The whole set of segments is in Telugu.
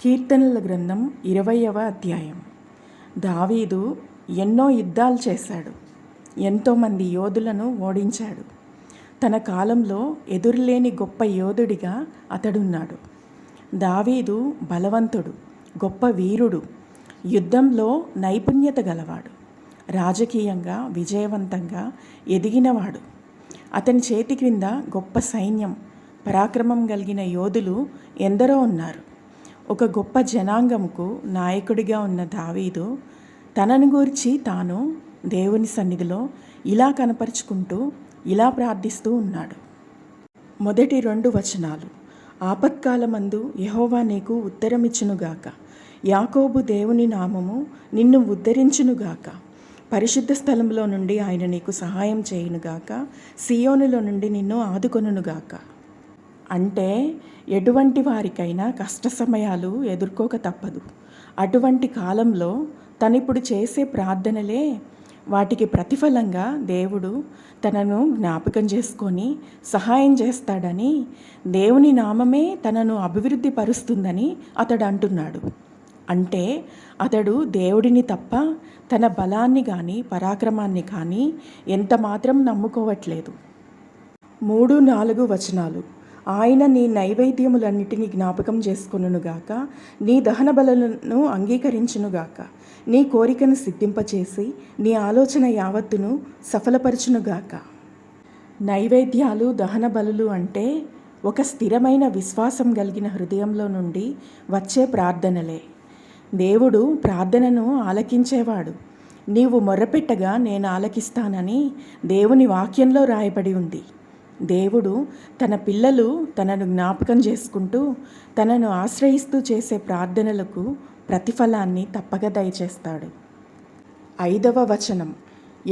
కీర్తనల గ్రంథం 20వ అధ్యాయం. దావీదు ఎన్నో యుద్ధాలు చేశాడు, ఎంతోమంది యోధులను ఓడించాడు. తన కాలంలో ఎదురులేని గొప్ప యోధుడిగా అతడున్నాడు. దావీదు బలవంతుడు, గొప్ప వీరుడు, యుద్ధంలో నైపుణ్యత గలవాడు, రాజకీయంగా విజయవంతంగా ఎదిగినవాడు. అతని చేతి క్రింద గొప్ప సైన్యం, పరాక్రమం కలిగిన యోధులు ఎందరో ఉన్నారు. ఒక గొప్ప జనాంగముకు నాయకుడిగా ఉన్న దావీదు తనను గూర్చి తాను దేవుని సన్నిధిలో ఇలా కనపరుచుకుంటూ ఇలా ప్రార్థిస్తూ ఉన్నాడు. మొదటి 2 వచనాలు. ఆపత్కాలమందు యెహోవా నీకు ఉత్తరమిచ్చునుగాక, యాకోబు దేవుని నామము నిన్ను ఉద్ధరించునుగాక, పరిశుద్ధ స్థలంలో నుండి ఆయన నీకు సహాయం చేయునుగాక, సియోనులో నుండి నిన్ను ఆదుకొనుగాక. అంటే ఎటువంటి వారికైనా కష్ట సమయాలు ఎదుర్కోక తప్పదు. అటువంటి కాలంలో తనిప్పుడు చేసే ప్రార్థనలే వాటికి ప్రతిఫలంగా దేవుడు తనను జ్ఞాపకం చేసుకొని సహాయం చేస్తాడని, దేవుని నామమే తనను అభివృద్ధి పరుస్తుందని అతడు అంటున్నాడు. అంటే అతడు దేవుడిని తప్ప తన బలాన్ని కానీ పరాక్రమాన్ని కానీ ఎంత మాత్రం నమ్ముకోవట్లేదు. 3-4 వచనాలు. ఆయన నీ నైవేద్యములన్నిటినీ జ్ఞాపకం చేసుకొనుగాక, నీ దహన బలులను అంగీకరించునుగాక, నీ కోరికను సిద్ధింపచేసి నీ ఆలోచన యావత్తును సఫలపరచునుగాక. నైవేద్యాలు, దహన బలులు అంటే ఒక స్థిరమైన విశ్వాసం కలిగిన హృదయంలో నుండి వచ్చే ప్రార్థనలే. దేవుడు ప్రార్థనను ఆలకించేవాడు. నీవు మొర్రపెట్టగా నేను ఆలకిస్తానని దేవుని వాక్యంలో రాయబడి ఉంది. దేవుడు తన పిల్లలు తనను జ్ఞాపకం చేసుకుంటూ తనను ఆశ్రయిస్తూ చేసే ప్రార్థనలకు ప్రతిఫలాన్ని తప్పక దయచేస్తాడు. 5వ వచనం.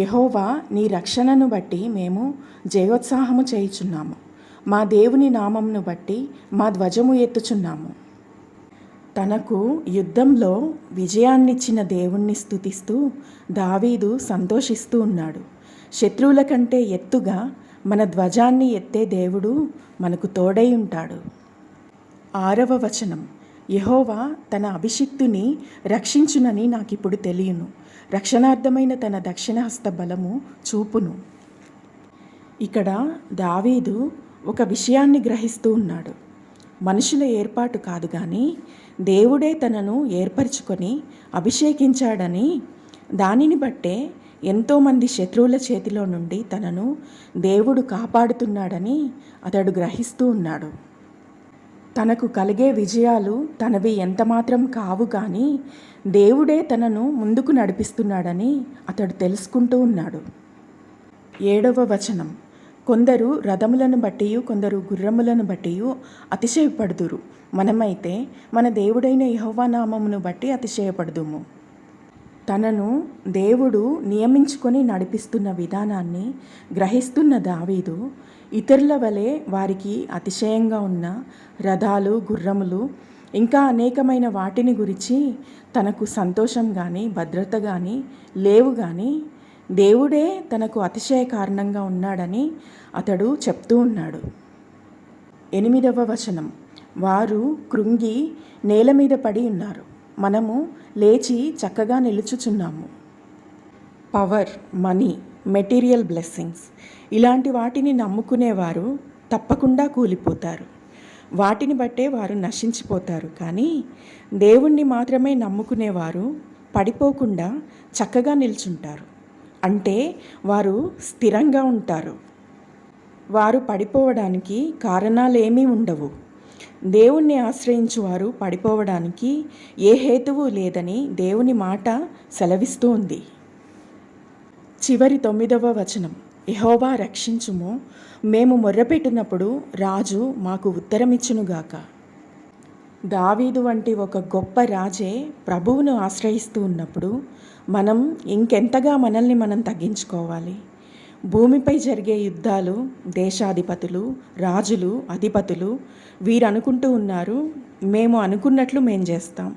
యెహోవా నీ రక్షణను బట్టి మేము జయోత్సాహము చేయుచున్నాము, మా దేవుని నామమును బట్టి మా ధ్వజము ఎత్తుచున్నాము. తనకు యుద్ధంలో విజయాన్నిచ్చిన దేవుణ్ణి స్తుతిస్తూ దావీదు సంతోషిస్తూ ఉన్నాడు. శత్రువుల కంటే ఎత్తుగా మన ధ్వజాన్ని ఎత్తే దేవుడు మనకు తోడై ఉంటాడు. 6వ వచనం. యెహోవా తన అభిషిక్తుని రక్షించునని నాకిప్పుడు తెలియను, రక్షణార్థమైన తన దక్షిణహస్త బలము చూపును. ఇక్కడ దావీదు ఒక విషయాన్ని గ్రహిస్తూ ఉన్నాడు. మనుషుల ఏర్పాటు కాదు కానీ దేవుడే తనను ఏర్పరచుకొని అభిషేకించాడని, దానిని బట్టే ఎంతోమంది శత్రువుల చేతిలో నుండి తనను దేవుడు కాపాడుతున్నాడని అతడు గ్రహిస్తూ ఉన్నాడు. తనకు కలిగే విజయాలు తనవి ఎంతమాత్రం కావు కానీ దేవుడే తనను ముందుకు నడిపిస్తున్నాడని అతడు తెలుసుకుంటూ ఉన్నాడు. 7వ వచనం. కొందరు రథములను బట్టి కొందరు గుర్రములను బట్టి అతిశయపడుదురు, మనమైతే మన దేవుడైన యెహోవా నామమును బట్టి అతిశయపడుదుము. తనను దేవుడు నియమించుకొని నడిపిస్తున్న విధానాన్ని గ్రహిస్తున్న దావీదు ఇతరుల వలె వారికి అతిశయంగా ఉన్న రథాలు, గుర్రములు ఇంకా అనేకమైన వాటిని గురించి తనకు సంతోషం కానీ భద్రత కానీ లేవు కానీ దేవుడే తనకు అతిశయ కారణంగా ఉన్నాడని అతడు చెప్తూ ఉన్నాడు. 8వ వచనం. వారు కృంగి నేల మీద పడి ఉన్నారు, మనము లేచి చక్కగా నిలుచుచున్నాము. పవర్, మనీ, మెటీరియల్ బ్లెస్సింగ్స్ ఇలాంటి వాటిని నమ్ముకునేవారు తప్పకుండా కూలిపోతారు. వాటిని బట్టే వారు నశించిపోతారు. కానీ దేవుణ్ణి మాత్రమే నమ్ముకునేవారు పడిపోకుండా చక్కగా నిల్చుంటారు. అంటే వారు స్థిరంగా ఉంటారు. వారు పడిపోవడానికి కారణాలేమీ ఉండవు. దేవుణ్ణి ఆశ్రయించువారు పడిపోవడానికి ఏ హేతువు లేదని దేవుని మాట సెలవిస్తూ ఉంది. చివరి 9వ వచనం. యెహోవా రక్షించుము, మేము మొర్రపెట్టినప్పుడు రాజు మాకు ఉత్తరమిచ్చునుగాక. దావీదు వంటి ఒక గొప్ప రాజే ప్రభువును ఆశ్రయిస్తూ ఉన్నప్పుడు మనం ఇంకెంతగా మనల్ని మనం తగ్గించుకోవాలి. భూమిపై జరిగే యుద్ధాలు దేశాధిపతులు, రాజులు, అధిపతులు వీరు అనుకుంటూ ఉన్నారు, మేము అనుకున్నట్లు మేము చేస్తాం,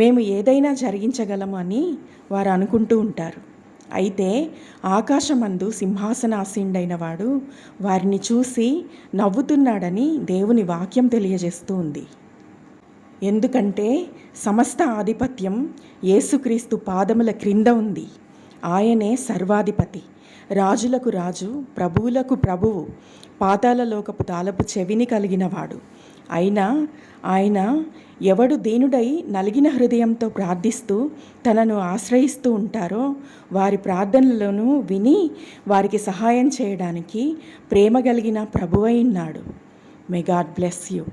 మేము ఏదైనా జరిగించగలము అని వారు అనుకుంటూ ఉంటారు. అయితే ఆకాశమందు సింహాసనాసీనుడైన వాడు వారిని చూసి నవ్వుతున్నాడని దేవుని వాక్యం తెలియజేస్తూ ఉంది. ఎందుకంటే సమస్త ఆధిపత్యం యేసుక్రీస్తు పాదముల క్రింద ఉంది. ఆయనే సర్వాధిపతి, రాజులకు రాజు, ప్రభువులకు ప్రభువు, పాతాళలోకపు తాళపు చెవిని కలిగినవాడు. అయినా ఆయన ఎవడు దీనుడై నలిగిన హృదయంతో ప్రార్థిస్తూ తనను ఆశ్రయిస్తూ ఉంటారో వారి ప్రార్థనలను విని వారికి సహాయం చేయడానికి ప్రేమ కలిగిన ప్రభువై ఉన్నాడు. May God bless you.